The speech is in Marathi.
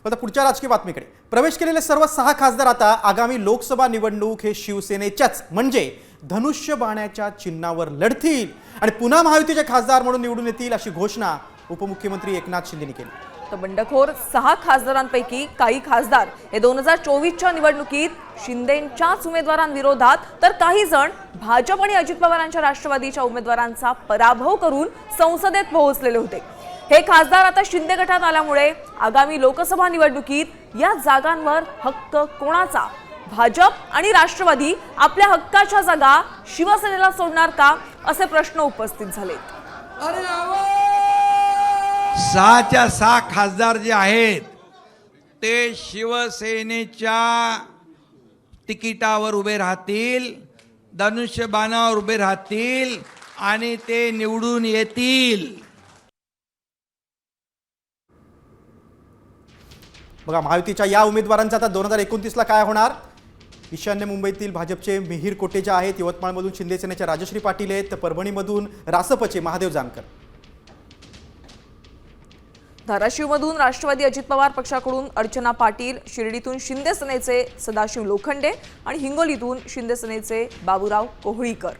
आता पुढच्या राजकीय बातमीकडे प्रवेश केलेले सर्व 6 खासदार आता आगामी लोकसभा निवडणूक हे शिवसेनेच्याच म्हणजे धनुष्य बाणाच्या चिन्हावर लढतील आणि पुन्हा महायुतीचे खासदार म्हणून निवडून येतील अशी घोषणा उपमुख्यमंत्री एकनाथ शिंदेंनी केली। तर बंडखोर 6 खासदारांपैकी काही खासदार हे 2024च्या निवडणुकीत शिंदेंच्याच उमेदवारांविरोधात तर काही जण भाजप आणि अजित पवारांच्या राष्ट्रवादीच्या उमेदवारांचा पराभव करून संसदेत पोहोचलेले होते। हे खासदार आता शिंदे गटात आल्यामुळे आगामी लोकसभा निवडणुकीत या जागांवर हक्क कोणाचा? भाजप आणि राष्ट्रवादी आपल्या हक्काच्या जागा शिवसेनेला सोडणार का असे प्रश्न उपस्थित झाले। 6च्या 6 खासदार जे आहेत ते शिवसेनेच्या तिकिटावर उभे राहतील, धनुष्यबाणावर उभे राहतील आणि ते निवडून येतील। बघा महायुतीच्या या उमेदवारांचा आता 2029ला काय होणार? ईशान्य मुंबईतील भाजपचे मिहीर कोटेचा आहेत, यवतमाळमधून शिंदे सेनेच्या राजश्री पाटील आहेत, तर परभणीमधून रासपचे महादेव जानकर, धाराशिवमधून राष्ट्रवादी अजित पवार पक्षाकडून अर्चना पाटील, शिर्डीतून शिंदे सेनेचे सदाशिव लोखंडे आणि हिंगोलीतून शिंदे सेनेचे बाबूराव कोहळीकर।